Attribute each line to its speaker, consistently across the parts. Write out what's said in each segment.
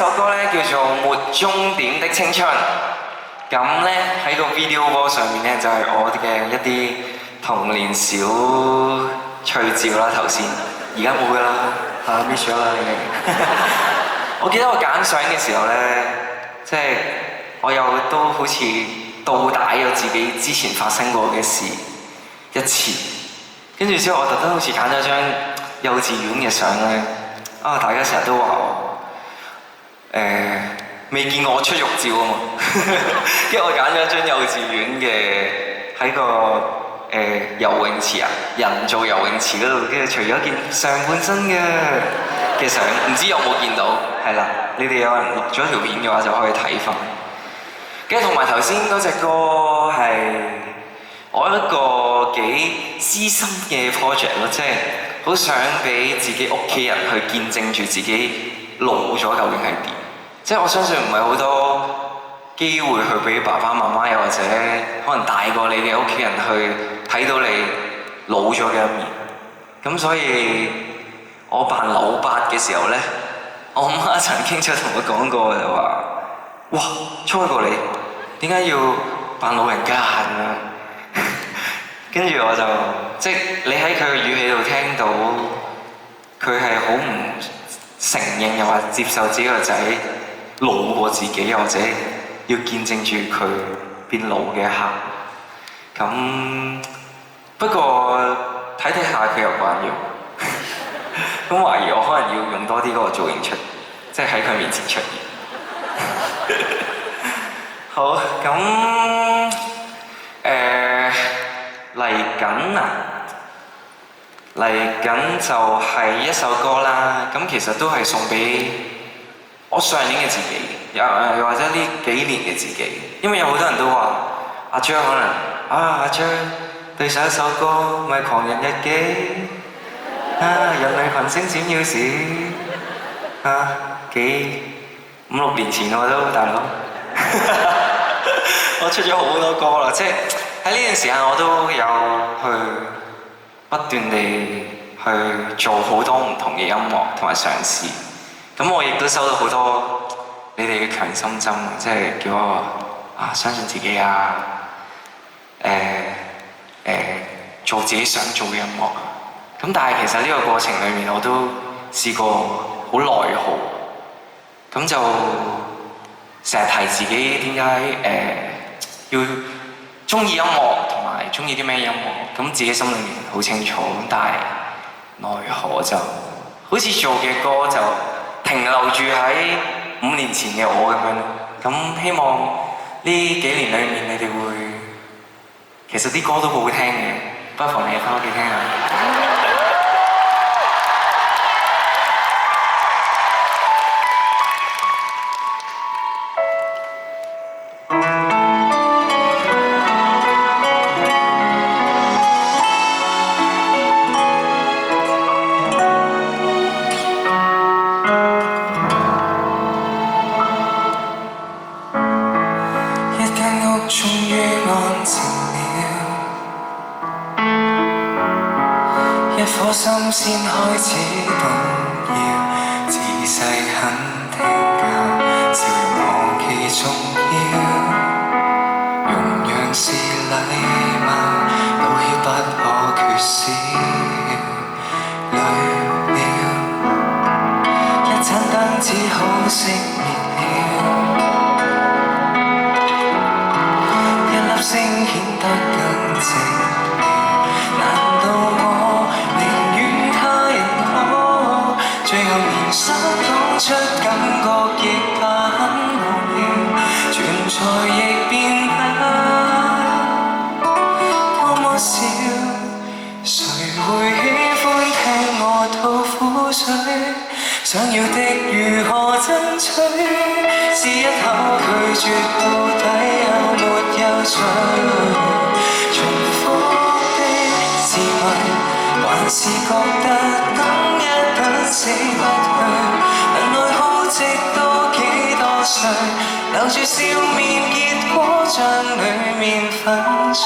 Speaker 1: 首歌咧叫做《沒終點的青春》。咁咧喺個 video wall 上面咧就係我嘅一啲童年小趣照啦。頭先而家冇㗎啦，miss 咗啦你哋。我記得我揀相嘅時候咧，即係我又都好似倒帶咗自己之前發生過嘅事一次，跟住之後我特登好似揀咗張幼稚園嘅相咧。大家成日都話我未見過我出浴照啊嘛，跟住我揀咗張幼稚園嘅喺個游泳池人造游泳池嗰度，跟住除咗件上半身嘅相，唔知有冇見到？係啦，你哋有人錄咗條片嘅話就可以睇翻。跟住同埋頭先嗰隻歌係我一個幾私心嘅 project 咯，即係好想俾自己屋企人去見證住自己老咗究竟係點。即係我相信唔係好多機會去俾爸爸媽媽又或者可能大過你嘅屋企人去睇到你老咗嘅一面。咁所以我扮老八嘅時候呢，我媽曾經就同我講過就話：哇，初過你點解要扮老人家咁樣？跟住我就即係你喺佢嘅語氣度聽到佢係好唔承認又或者接受自己個仔老過自己，又或者要見證住佢變老嘅一刻。咁不過睇下佢又慣用，咁懷疑我可能要用多啲嗰個造型出，即係喺佢面前出現。好，咁嚟緊就係一首歌啦。咁其實都係送俾我上年嘅自己，又或者呢幾年嘅自己。因為有好多人都話阿張可能阿張對上一首歌咪《狂人日記》人類群星閃耀時5、6年前我都大佬，我出咗好多歌啦，即係喺呢段時間我都有去不斷地去做好多唔同嘅音樂同埋嘗試。咁我亦都收到好多你哋嘅強心針，即係叫我相信自己做自己想做嘅音樂。咁但係其實呢個過程裡面我都試過好內耗，咁就成日提自己點解要鍾意音樂同埋鍾意啲咩音樂，咁自己心裡面好清楚。咁但係奈何就好似做嘅歌就停留住喺5年前嘅我咁樣。咁希望呢幾年裡面你哋會，其實啲歌都好好聽嘅，不妨你返屋企聽下。
Speaker 2: 心先開始動搖，自細很聽教，笑容何其重要，容讓是禮貌，道歉不可缺少。累了，一盞燈只好熄滅了，一粒星顯得更寂寥。難道我最後連想講出感覺亦怕很無聊，存在亦變得多麼少，誰會喜歡聽我吐苦水？想要的如何爭取？試一口拒絕到底有沒有趣？重複的自問，還是覺得等一等死不去，能耐好直到幾多歲？留住笑面，結果將裡面粉碎。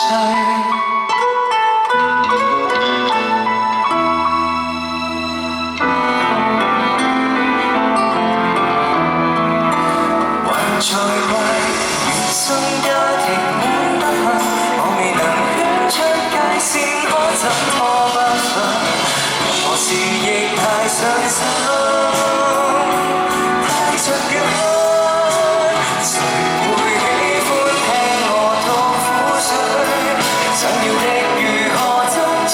Speaker 2: 才怪原生家庭滿不幸，我未能圈出界線，可怎麼不分？何時亦太傷心，太着緊。誰會喜歡聽我吐苦水？想要的如何爭取？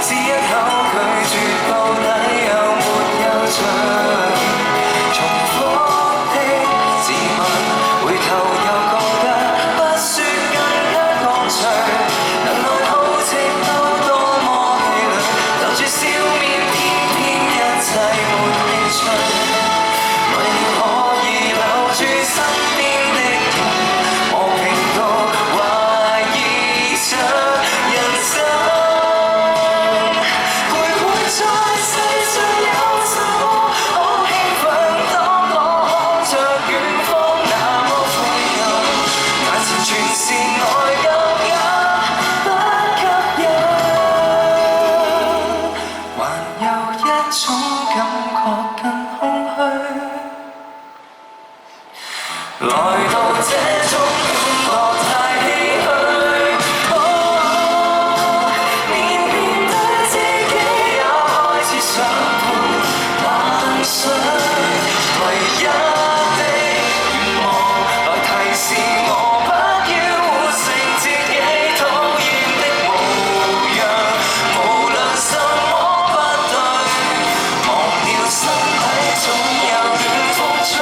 Speaker 2: 只一口拒絕，到底有沒有罪？重複的自問，回頭又覺得不說更加乾脆。能耐好直到多麼氣餒，留住笑面，偏偏一切沒興趣。為了可以留住身邊的人，磨平到懷疑着人生。徘徊在世上有什麼好興奮？當我看着遠方那麼富有，眼前全是愛，又也不吸引。還有一種感覺更空虛，來到這種感覺太唏噓。連面對自己也開始想潑冷水，唯一的願望來提示我不要活成自己討厭的模樣。無論什麼不對，忘掉身體總有暖風吹。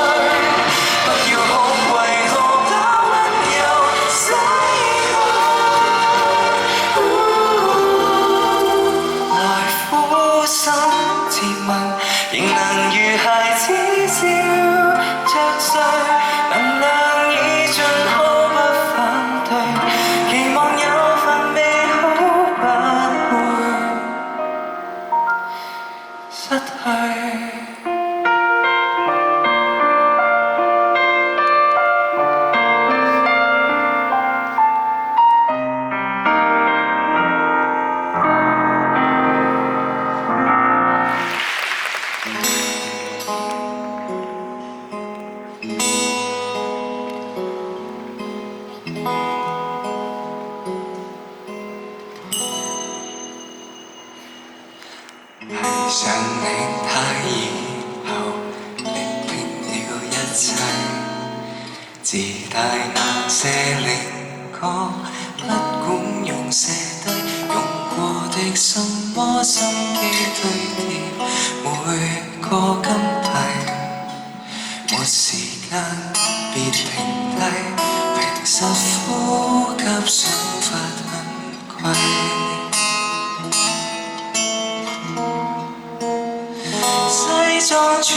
Speaker 2: 不要哭，為何那溫柔逝去？來撫心自問，仍能如孩子笑着睡，能量已盡，可不反對，期望有份美好不會失去。係想你他以後力拼了一切，自帶那些靈歌，不管用寫低用過的什麼心機堆疊每個金幣，沒時間別停低，平實呼吸想法很貴。西裝穿起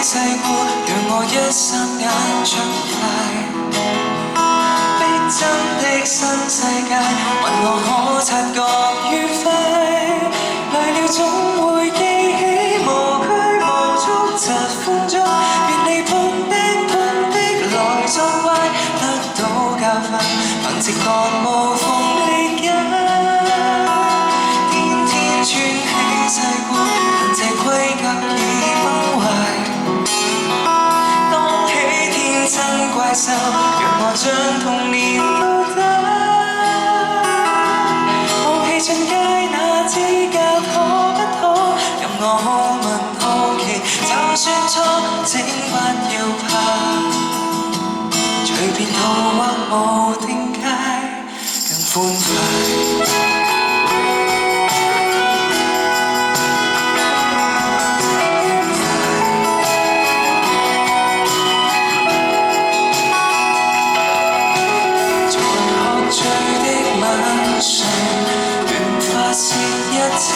Speaker 2: 細褲，讓我一霎眼長大。逼真的新世界，問我可察覺愉快。來了總會記起無拘無束疾風中，原來碰的來作怪，得到教訓，憑直覺無縫理解。天天穿起細褲，但這規格已崩壞。當起天真怪獸，讓我將童年倒帶。放棄進階那資格可不可？任我好問好奇，就算錯，請不要怕。隨便逃或無定界，更歡快。亂發泄一切，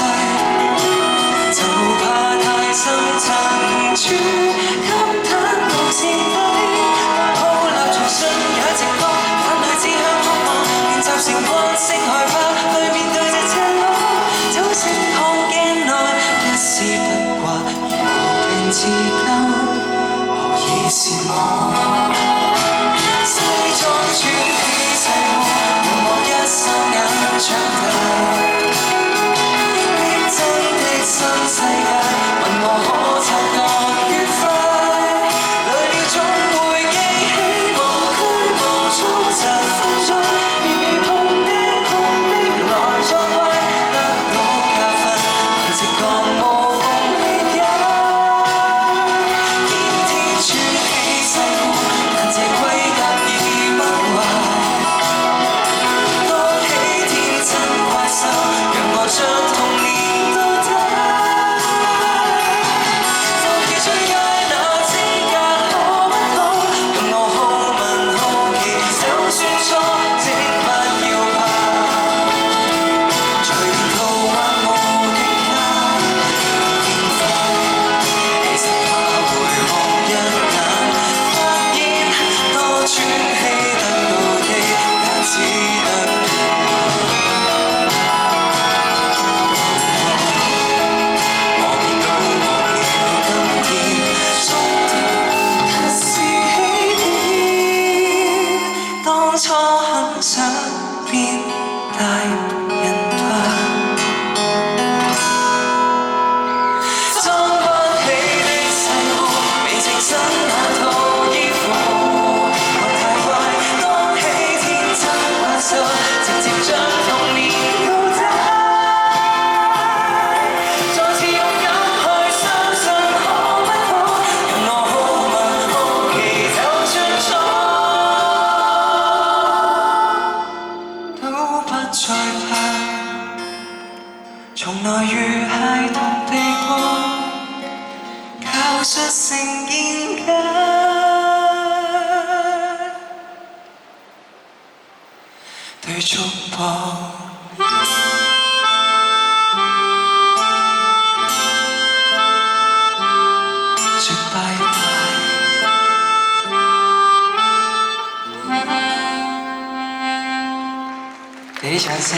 Speaker 2: 就怕太深層處給坦途徹底。好立場信也直覺，眼淚只向哭我，練習成慣性害怕去面對這赤裸。早識看鏡內一絲不掛，而無權自救，何以是我？西裝穿起細褲，讓我一霎眼長大。逼真的新世界，問我可察覺愉快。當初很想變大人吧，裝不起的世故，未情身那套衣服，還太快當起天真幻想，直接將童年告解，再次勇敢去相信可不可，讓我好問好奇就算錯都不再怕，從來如孩童地步，教出成見解，對束縛說拜拜，俾啲掌聲。